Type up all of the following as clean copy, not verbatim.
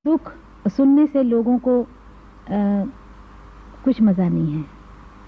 दुख सुनने से लोगों को कुछ मज़ा नहीं है,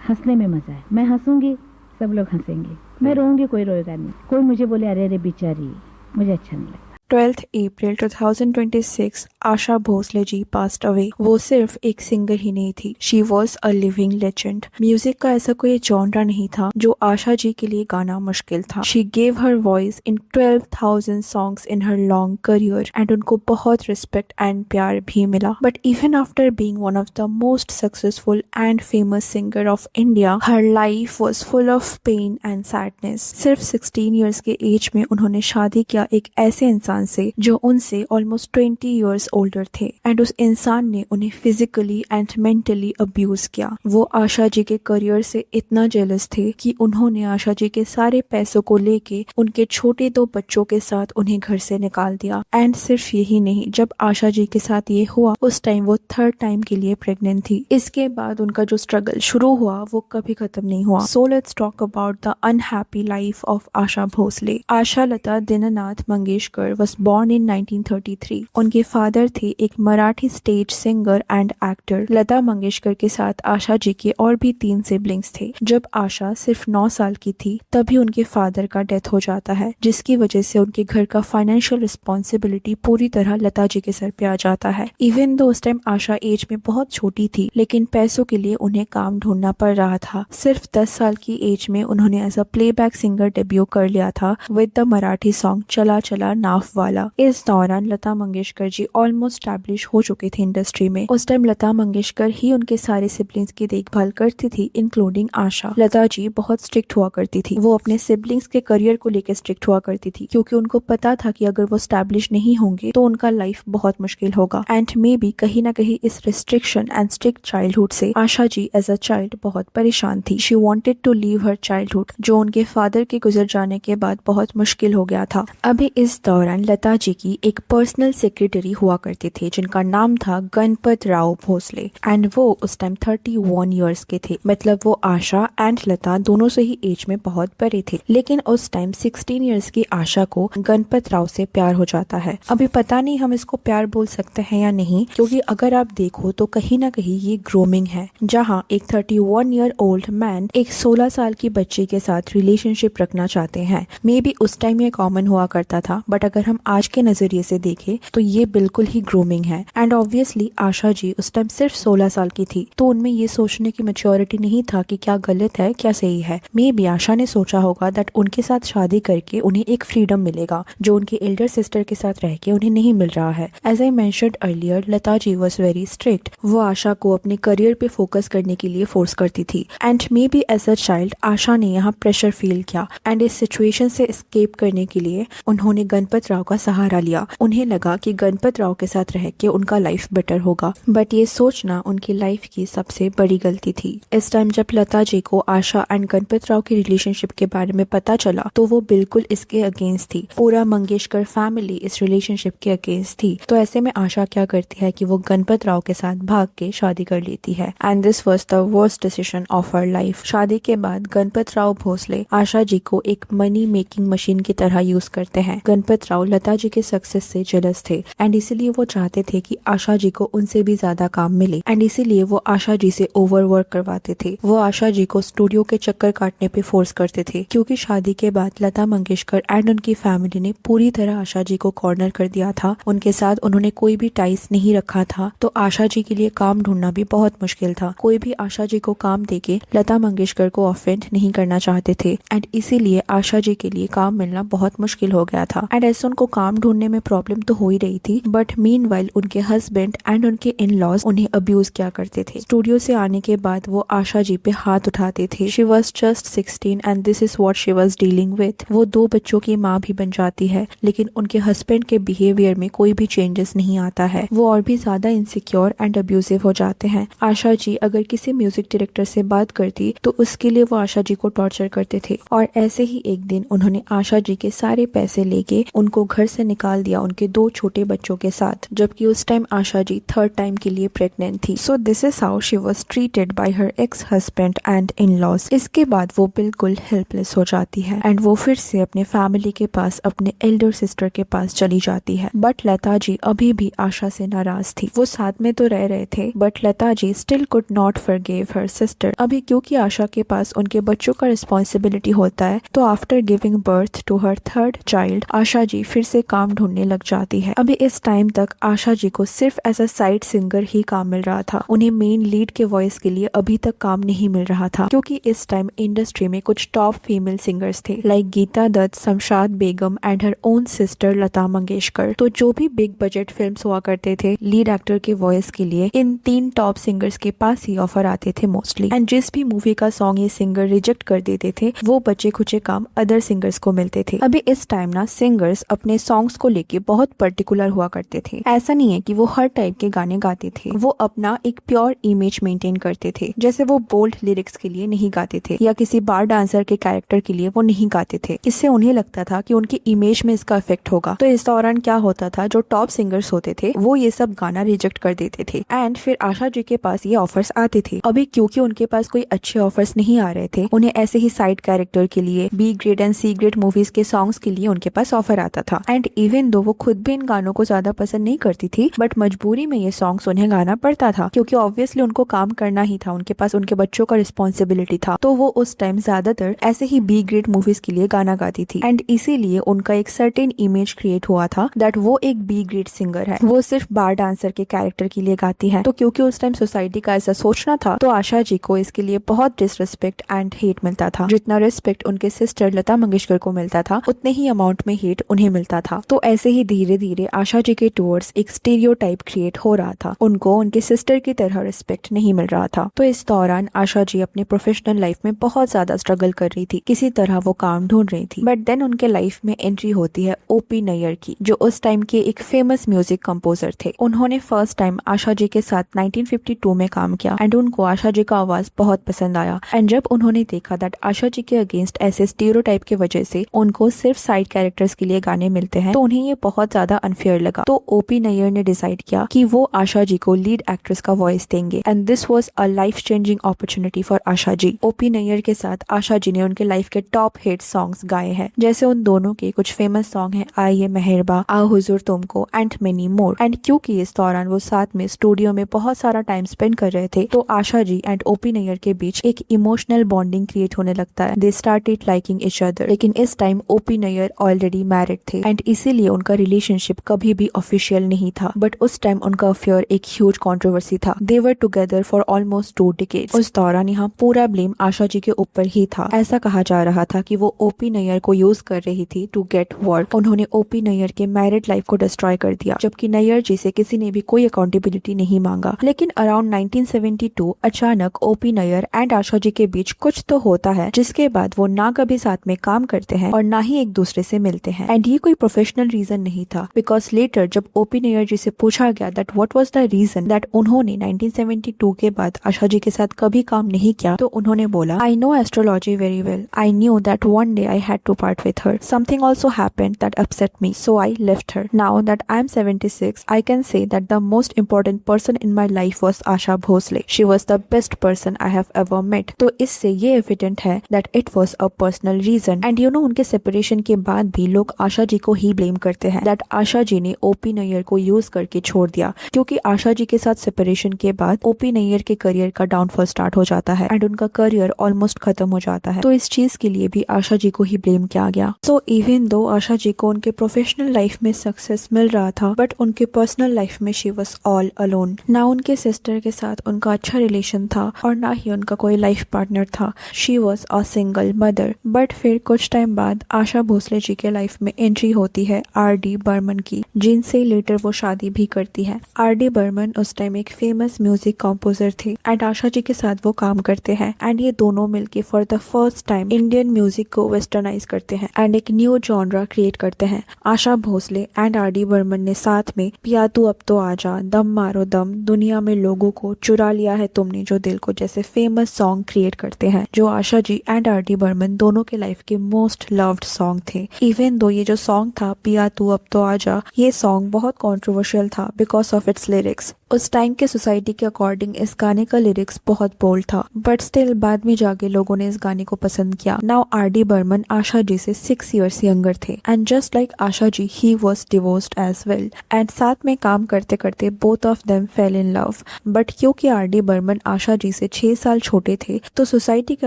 हंसने में मज़ा है। मैं हंसूंगी, सब लोग हंसेंगे, मैं रोऊंगी, कोई रोएगा नहीं। कोई मुझे बोले अरे अरे बेचारी, मुझे अच्छा नहीं लगता। 12th अप्रैल 2026 आशा भोसले जी पास्ट अवे। वो सिर्फ एक सिंगर ही नहीं थी, she was a living legend. Music का ऐसा कोई जॉनरा नहीं था जो आशा जी के लिए गाना मुश्किल था। She gave her voice in 12,000 songs in her long career and उनको बहुत रिस्पेक्ट एंड प्यार भी मिला। But even after being one of the most successful and famous singer of India, her life was full of pain and sadness. सिर्फ 16 years के as में उन्होंने शादी किया एक ऐसे इंसान से जो उनसे ऑलमोस्ट 20 इयर्स ओल्डर थे एंड उस इंसान ने उन्हें फिजिकली एंड मेंटली अब्यूज किया। वो आशा जी के करियर से इतना जेलस थे कि उन्होंने आशा जी के सारे पैसों को लेके उनके छोटे 2 बच्चों के साथ उन्हें घर से निकाल दिया। एंड सिर्फ यही नहीं, जब आशा जी के साथ ये हुआ उस टाइम वो 3rd टाइम के लिए प्रेग्नेंट थी। इसके बाद उनका जो स्ट्रगल शुरू हुआ वो कभी खत्म नहीं हुआ। So let's talk about the unhappy life of Asha Bhosle. Asha Lata Dinanath Mangeshkar was born in 1933. उनके फादर थे एक Marathi stage singer and actor. Lata Mangeshkar के साथ आशा जी के और भी 3 सिबलिंग्स थे। जब आशा सिर्फ 9 साल की थी तभी उनके फादर का डेथ हो जाता है, जिसकी वजह से उनके घर का फाइनेंशियल रिस्पॉन्सिबिलिटी पूरी तरह लता जी के सर पे आ जाता है। इवन दो उस टाइम आशा एज में बहुत छोटी थी, लेकिन पैसों के लिए उन्हें काम ढूंढना पड़ रहा था। सिर्फ 10 साल की एज में उन्होंने as a playback singer debut कर लिया था विद द मराठी सॉन्ग चला चला नाफ वाला। इस दौरान लता मंगेशकर जी ऑलमोस्ट स्टैब्लिश हो चुके थे इंडस्ट्री में। उस टाइम लता मंगेशकर ही उनके सारे सिबलिंग्स की देखभाल करती थी, इंक्लूडिंग आशा। लता जी बहुत स्ट्रिक्ट हुआ करती थी। वो अपने सिबलिंग्स के करियर को लेकर स्ट्रिक्ट हुआ करती थी, क्योंकि उनको पता था कि अगर वो स्टैब्लिश नहीं होंगे तो उनका लाइफ बहुत मुश्किल होगा। एंड मे बी कहीं ना कहीं इस रिस्ट्रिक्शन एंड स्ट्रिक्ट चाइल्डहुड से Asha ji as a child बहुत परेशान थी। She wanted to leave her childhood, जो उनके फादर के गुजर जाने के बाद बहुत मुश्किल हो गया था। अभी इस दौरान लता जी की एक पर्सनल सेक्रेटरी हुआ करते थे जिनका नाम था गणपत राव भोसले एंड वो उस टाइम 31 इयर्स के थे। मतलब वो आशा एंड लता दोनों से ही एज में बहुत बड़े थे। लेकिन उस टाइम 16 इयर्स की आशा को गणपत राव से प्यार हो जाता है। अभी पता नहीं हम इसको प्यार बोल सकते हैं या नहीं, क्योंकि अगर आप देखो तो कहीं ना कहीं ये ग्रूमिंग है, जहाँ एक 31 ईयर ओल्ड मैन एक 16 साल की बच्ची के साथ रिलेशनशिप रखना चाहते हैं। मे बी उस टाइम ये कॉमन हुआ करता था, बट अगर हम आज के नजरिए से देखें तो ये बिल्कुल ही ग्रूमिंग है। एंड ऑब्वियसली आशा जी उस टाइम सिर्फ 16 साल की थी, तो उनमें ये सोचने की मैच्योरिटी नहीं था कि क्या गलत है क्या सही है। मे बी आशा ने सोचा होगा दैट उनके साथ शादी करके उन्हें एक फ्रीडम मिलेगा जो उनके एल्डर सिस्टर के साथ रह के उन्हें नहीं मिल रहा है। As I mentioned earlier, Lata ji was very strict. वो आशा को अपने करियर पे फोकस करने के लिए फोर्स करती थी। And may be as a child Asha ने यहाँ प्रेशर फील किया एंड इस सिचुएशन से एस्केप करने के लिए उन्होंने गणपत राव का सहारा लिया। उन्हें लगा कि गणपत राव के साथ रह के उनका लाइफ बेटर होगा, बट ये सोचना उनकी लाइफ की सबसे बड़ी गलती थी। इस टाइम जब लता जी को आशा एंड गणपत राव की रिलेशनशिप के बारे में पता चला तो वो बिल्कुल इसके अगेंस्ट थी। पूरा मंगेशकर फैमिली इस रिलेशनशिप के अगेंस्ट थी। तो ऐसे में आशा क्या करती है कि वो गणपत राव के साथ भाग के शादी कर लेती है and this was the worst decision of her life. शादी के बाद गणपत राव भोसले आशा जी को एक मनी मेकिंग मशीन की तरह यूज करते हैं। गणपत राव लता जी के सक्सेस से जेलस थे एंड इसीलिए वो चाहते थे कि आशा जी को उनसे भी ज्यादा काम मिले एंड इसीलिए वो आशा जी से ओवरवर्क करवाते थे। वो आशा जी को स्टूडियो के चक्कर काटने पे फोर्स करते थे, क्योंकि शादी के बाद लता मंगेशकर एंड उनकी फैमिली ने पूरी तरह आशा जी को कॉर्नर कर दिया था। उनके साथ उन्होंने कोई भी टाइज नहीं रखा था, तो आशा जी के लिए काम ढूंढना भी बहुत मुश्किल था। कोई भी आशा जी को काम देके लता मंगेशकर को ऑफेंड नहीं करना चाहते थे एंड इसीलिए आशा जी के लिए काम मिलना बहुत मुश्किल हो गया था। एंड ऐसे उनको काम ढूंढने में प्रॉब्लम तो हो ही रही थी, बट मीनवाइल उनके हस्बैंड एंड उनके इन लॉज उन्हें अब्यूज किया करते थे। स्टूडियो से आने के बाद वो आशा जी पे हाथ उठाते थे। She was just 16 and this is what she was dealing with. वो 2 बच्चों की माँ भी बन जाती है, लेकिन उनके हस्बैंड के बिहेवियर में कोई भी चेंजेस नहीं आता है। वो और भी ज्यादा इनसिक्योर एंड अब्यूजिव हो जाते हैं। आशा जी अगर किसी म्यूजिक डायरेक्टर से बात करती तो उसके लिए वो आशा जी को टॉर्चर करते थे। और ऐसे ही एक दिन उन्होंने आशा जी के सारे पैसे लेके उनको घर से निकाल दिया उनके 2 छोटे बच्चों के साथ, जबकि उस time Asha ji 3rd time के लिए प्रेग्नेंट थी। So this is how she was treated by her ex husband and in laws. इसके बाद वो बिल्कुल हेल्पलेस हो जाती है एंड वो फिर से अपने फैमिली के पास, अपने एल्डर सिस्टर के पास चली जाती है। बट लता जी अभी भी आशा से नाराज थी। वो साथ में तो रह रहे थे but Lata ji still could not forgive her sister. अभी क्योंकि आशा के पास उनके बच्चों का रिस्पॉन्सिबिलिटी होता है, तो after giving birth to her 3rd child Asha ji फिर से काम ढूंढने लग जाती है। अभी इस टाइम तक आशा जी को सिर्फ एज अ साइड सिंगर ही काम मिल रहा था। उन्हें मेन लीड के वॉइस के लिए अभी तक काम नहीं मिल रहा था, क्योंकि इस टाइम इंडस्ट्री में कुछ टॉप फीमेल सिंगर्स थे like Geeta Dutt, Shamshad Begum and her own sister Lata Mangeshkar. तो जो भी बिग बजट फिल्म्स हुआ करते थे लीड एक्टर के वॉइस के लिए, इन 3 टॉप सिंगर्स के पास ही ऑफर आते थे मोस्टली। एंड जिस भी मूवी का सॉन्ग ये सिंगर रिजेक्ट कर देते थे, वो बचे खुचे काम अदर सिंगर्स को मिलते थे। अभी इस टाइम ना सिंगर्स अपने सॉन्ग्स को लेके बहुत पर्टिकुलर हुआ करते थे। ऐसा नहीं है कि वो हर टाइप के गाने गाते थे, वो अपना एक प्योर इमेज मेंटेन करते थे। जैसे वो बोल्ड लिरिक्स के लिए नहीं गाते थे या किसी बार डांसर के कैरेक्टर के लिए वो नहीं गाते थे। इससे उन्हें लगता था कि उनकी इमेज में इसका इफेक्ट होगा। तो इस दौरान क्या होता था, जो टॉप सिंगर्स होते थे वो ये सब गाना रिजेक्ट कर देते थे एंड फिर आशा जी के पास ये ऑफर्स आते थे। अभी क्योंकि उनके पास कोई अच्छे ऑफर्स नहीं आ रहे थे, उन्हें ऐसे ही साइड कैरेक्टर के लिए, B grade and C grade movies के सॉन्ग्स के लिए उनके पास ऑफर आता था। एंड इवन दो वो खुद भी इन गानों को ज्यादा पसंद नहीं करती थी, बट मजबूरी में ये सॉन्ग्स उन्हें गाना पड़ता था, क्योंकि ऑब्वियसली उनको काम करना ही था, उनके पास उनके बच्चों का रिस्पॉन्सिबिलिटी था। तो वो उस टाइम ज्यादातर ऐसे ही बी ग्रेड मूवीज के लिए गाना गाती थी एंड इसीलिए उनका एक सर्टेन इमेज क्रिएट हुआ था दैट वो एक बी ग्रेड सिंगर है, वो सिर्फ बार डांसर के कैरेक्टर के लिए गाती है। तो क्योंकि उस टाइम सोसाइटी का ऐसा सोचना था, तो आशा जी को इसके लिए बहुत डिसरिस्पेक्ट एंड हेट मिलता था। जितना रिस्पेक्ट उनके सिस्टर लता मंगेशकर को मिलता था, उतने ही अमाउंट में हेट उन्हें मिलता था। तो ऐसे ही धीरे धीरे आशा जी के टूवर्ड्स एक स्टीरियोटाइप क्रिएट हो रहा था, उनको उनके सिस्टर की तरह रिस्पेक्ट नहीं मिल रहा था। तो इस दौरान आशा जी अपने प्रोफेशनल लाइफ में बहुत ज्यादा स्ट्रगल कर रही थी, किसी तरह वो काम ढूंढ रही थी। बट देन उनके लाइफ में एंट्री होती है ओपी नैयर की, जो उस टाइम के एक फेमस म्यूजिक कंपोजर थे। उन्होंने फर्स्ट टाइम आशा जी के साथ 1952 में काम किया एंड उनको आशा जी का आवाज बहुत पसंद आया। एंड जब उन्होंने देखा दैट आशा जी के अगेंस्ट ऐसे स्टीरियोटाइप के वजह से उनको सिर्फ साइड कैरेक्टर्स के लिए गाने मिलते हैं, तो उन्हें ये बहुत ज्यादा अनफेयर लगा। तो ओपी नैयर ने डिसाइड किया कि वो आशा जी को लीड एक्ट्रेस का वॉइस देंगे and this was a life changing opportunity for Asha ji. OP Nayyar के साथ आशा जी ने उनके लाइफ के टॉप हिट सॉन्ग्स गाए हैं, जैसे उन दोनों के कुछ फेमस सॉन्ग हैं आइए मेहरबा, आ हुजूर तुमको एंड मेनी मोर। एंड क्योंकि इस दौरान वो साथ में स्टूडियो में बहुत सारा टाइम स्पेंड कर रहे थे, तो आशा जी एंड ओपी नैयर के बीच एक इमोशनल बॉन्डिंग क्रिएट होने लगता है। They started liking each other. लेकिन इस time OP Nayyar already married थे एंड इसीलिए उनका रिलेशनशिप कभी भी ऑफिशियल नहीं था। बट उस टाइम उनका अफेयर एक ह्यूज कंट्रोवर्सी था। They were together for almost 2 decades. उस दौरान यहाँ पूरा ब्लेम आशा जी के ऊपर ही था। ऐसा कहा जा रहा था कि वो ओपी नैयर को यूज कर रही थी टू गेट वर्क। उन्होंने ओपी नैयर के मैरिड लाइफ को डिस्ट्रॉय कर दिया, जबकि नैयर जी से किसी ने भी कोई अकाउंटेबिलिटी नहीं मांगा। लेकिन अराउंड 1972 अचानक ओपी नैयर एंड आशा जी के बीच कुछ तो होता है, जिसके बाद वो ना कभी साथ में काम करते हैं और ना ही एक दूसरे से मिलते हैं। एंड ये कोई प्रोफेशनल रीजन नहीं था, बिकॉज लेटर जब ओपी नैयर जी से पूछा गया that what was the reason that उन्होंने 1972 के बाद आशा जी के साथ कभी काम नहीं किया, तो उन्होंने बोला I know astrology very well, I knew that one day I had to part with her, something also happened that upset me, so I left her. Now that I am 76 I can say that the most important person in my life was Asha Bhosle, she was the best person I have ever met. तो इससे ये evident है that it was a personal reason. And you know उनके separation के बाद भी लोग आशा जी को ही ब्लेम करते हैं दैट आशा जी ने ओपी नैयर को यूज करके छोड़ दिया, क्योंकि आशा जी के साथ सेपरेशन के बाद ओपी नैयर के करियर का डाउनफॉल स्टार्ट हो जाता है एंड उनका करियर ऑलमोस्ट खत्म हो जाता है। तो इस चीज के लिए भी आशा जी को ही ब्लेम किया गया। सो इवन दो आशा जी को उनके प्रोफेशनल लाइफ में सक्सेस मिल रहा था, बट उनके पर्सनल लाइफ में शी वाज ऑल अलोन। ना उनके सिस्टर के साथ उनका अच्छा रिलेशन था और ना ही उनका कोई लाइफ पार्टनर था। She was a single mother. But फिर कुछ टाइम बाद आशा भोसले जी के लाइफ में एंट्री होती है आर.डी. बर्मन की, जिनसे लेटर वो शादी भी करती है। आर.डी. बर्मन उस टाइम एक फेमस म्यूजिक कंपोजर थे एंड आशा जी के साथ वो काम करते हैं एंड ये दोनों मिलके for the first time Indian music को वेस्टर्नाइज करते हैं एंड एक न्यू जॉनरा क्रिएट करते हैं। Asha Bhosle and RD. बर्मन ने साथ में पिया तू अब तो आजा, दम मारो दम, दुनिया में लोगों को चुरा लिया है तुमने जो दिल को जैसे फेमस सॉन्ग क्रिएट करते हैं, जो आशा जी एंड आर.डी. बर्मन दोनों के लाइफ के मोस्ट लव्ड सॉन्ग थे। इवन दो ये जो सॉन्ग सॉन्ग था पिया तू अब तो आजा, ये सॉन्ग बहुत कंट्रोवर्शियल था बिकॉज ऑफ इट्स लिरिक्स। उस टाइम के सोसाइटी के अकॉर्डिंग इस गाने का लिरिक्स बहुत बोल्ड था, बट स्टिल बाद में जाके लोगों ने इस गाने को पसंद किया। नाउ आर.डी. बर्मन आशा जी से 6 years यंगर थे and just like Asha ji ही was divorced as well and साथ में काम करते करते both of them fell in love. But क्योंकि आर.डी. बर्मन आशा जी से 6 साल छोटे थे तो सोसाइटी के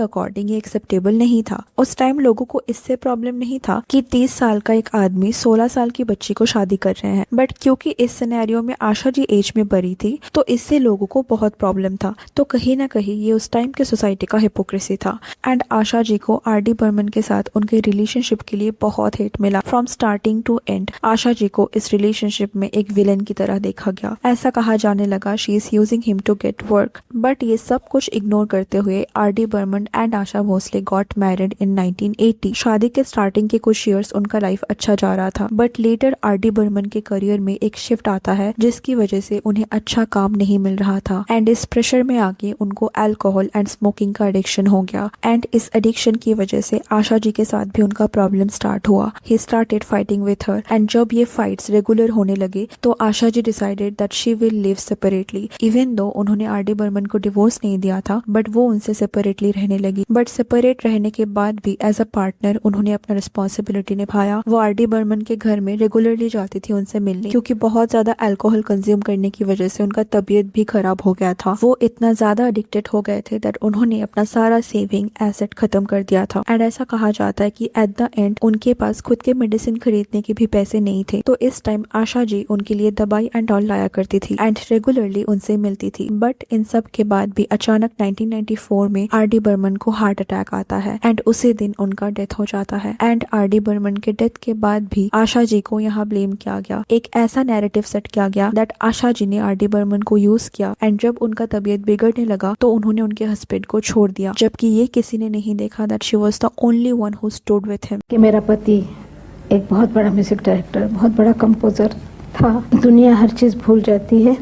अकॉर्डिंग ये एक्सेप्टेबल नहीं था। उस टाइम लोगों को इससे प्रॉब्लम नहीं था कि 30 साल का एक आदमी 16 साल की बच्ची को शादी कर रहे हैं, बट क्योंकि इस सिनेरियो में आशा जी एज में बड़ी थी तो इससे लोगों को बहुत प्रॉब्लम था। तो कहीं ना कहीं ये उस टाइम के सोसाइटी का हिपोक्रेसी था एंड आशा जी को आर.डी. बर्मन के साथ उनके रिलेशनशिप के लिए बहुत हेट मिला। फ्रॉम स्टार्टिंग टू एंड आशा जी को इस रिलेशनशिप में एक विलेन की तरह देखा गया। ऐसा कहा जाने लगा she is using him to get work, but ये सब कुछ इग्नोर करते हुए RD. Burman and Asha Bhosle got married in 1980। शादी के स्टार्टिंग के कुछ ईयर्स उनका लाइफ अच्छा जा रहा था, बट लेटर आर.डी. बर्मन के करियर में एक शिफ्ट आता है जिसकी वजह से उन्हें अच्छा काम नहीं मिल रहा था एंड इस प्रेशर में आके उनको अल्कोहल एंड स्मोकिंग का एडिक्शन हो गया एंड इस एडिक्शन की वजह से आशा जी के साथ भी उनका प्रॉब्लम स्टार्ट हुआ। He started fighting with her and जब ये फाइट्स रेगुलर होने लगे तो Asha ji decided that she will live separately. Even though उन्होंने आर.डी. बर्मन को डिवोर्स नहीं दिया था बट वो उनसे सेपरेटली रहने लगी। बट सेपरेट रहने के बाद भी एज अ पार्टनर उन्होंने अपना रिस्पॉन्सिबिलिटी निभाया। वो आर.डी. बर्मन के घर में रेगुलरली जाती थी उनसे मिलने, क्योंकि बहुत ज्यादा अल्कोहल कंज्यूम करने की वजह से उनका तबीयत भी खराब हो गया था। वो इतना ज्यादा एडिक्टेड हो गए थे दैट उन्होंने अपना सारा सेविंग एसेट खत्म कर दिया था एंड ऐसा कहा जाता है कि एट द एंड उनके पास खुद के मेडिसिन खरीदने के भी पैसे नहीं थे। तो इस टाइम आशा जी उनके लिए दवाई एंड ऑल लाया करती थी एंड रेगुलरली उनसे मिलती थी। बट इन सब के बाद भी अचानक 1994 में आर.डी. बर्मन को हार्ट अटैक आता है एंड उसी दिन उनका डेथ हो जाता है एंड आर.डी. बर्मन के डेथ के बाद भी आशा जी को यहाँ ब्लेम किया गया। एक ऐसा नैरेटिव सेट किया गया दैट आशा जी ने आर.डी. बर्मन को यूज किया एंड जब उनका तबीयत बिगड़ने लगा तो उन्होंने उनके हस्बैंड को छोड़ दिया, जबकि ये किसी ने नहीं देखा that she was the only one who stood with him. कि मेरा पति एक बहुत बड़ा म्यूजिक डायरेक्टर, बहुत बड़ा कंपोजर था। दुनिया हर चीज भूल जाती है,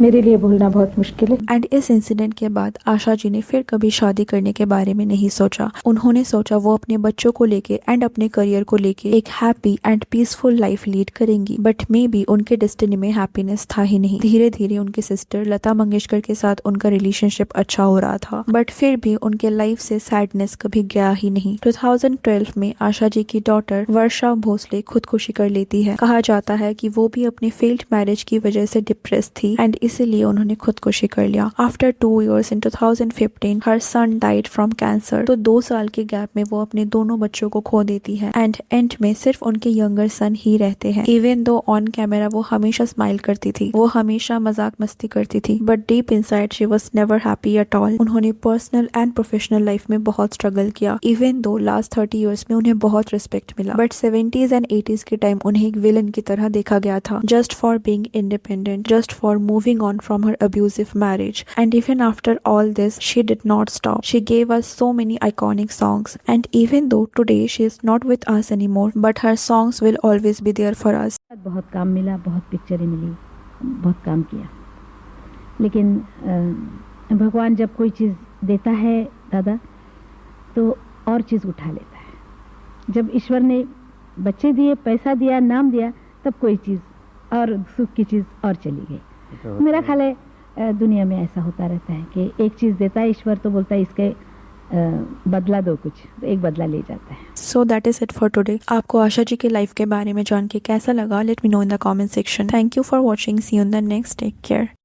मेरे लिए भूलना बहुत मुश्किल है। एंड इस इंसिडेंट के बाद आशा जी ने फिर कभी शादी करने के बारे में नहीं सोचा। उन्होंने सोचा वो अपने बच्चों को लेके एंड अपने करियर को लेके एक happy and peaceful life lead करेंगी, बट मे बी उनके डेस्टिनी में हैप्पीनेस था ही नहीं। धीरे धीरे उनके सिस्टर लता मंगेशकर के साथ उनका रिलेशनशिप अच्छा हो रहा था, बट फिर भी उनके लाइफ से सैडनेस कभी गया ही नहीं। 2012 में आशा जी की डॉटर वर्षा भोसले खुदकुशी कर लेती है। कहा जाता है कि वो भी अपने फेल्ड मैरिज की वजह से डिप्रेस थी एंड इसीलिए उन्होंने खुदकुशी कर लिया। After 2 years in 2015 her son died from cancer. तो 2 साल के गैप में वो अपने दोनों बच्चों को खो देती है एंड एंड में सिर्फ उनके यंगर सन ही रहते हैं। इवन दो ऑन कैमरा वो हमेशा स्माइल करती थी, वो हमेशा मजाक मस्ती करती थी, but deep inside she was never happy at all. उन्होंने पर्सनल एंड प्रोफेशनल लाइफ में बहुत स्ट्रगल किया। इवन दो लास्ट 30 years में उन्हें बहुत रिस्पेक्ट मिला, बट 70s एंड 80s के टाइम उन्हें एक विलन की तरह देखा गया था, just for being independent, just for moving on from her abusive marriage. And even after all this, she did not stop. She gave us so many iconic songs. And even though today she is not with us anymore, but her songs will always be there for us. बहुत काम मिला, बहुत पिक्चरें मिली, बहुत काम किया, लेकिन भगवान जब कोई चीज़ देता है दादा तो और चीज़ उठा लेता है। जब ईश्वर ने बच्चे दिए, पैसा दिया, नाम दिया, तब कोई चीज़ और सुख की चीज़ और चली गई। मेरा ख्याल है दुनिया में ऐसा होता रहता है कि एक चीज़ देता है ईश्वर तो बोलता है इसके बदला दो कुछ, तो एक बदला ले जाता है। So that is it for today. आपको आशा जी के लाइफ के बारे में जान के कैसा लगा? Let me know in the comment section. Thank you for watching. See you in the next. Take care.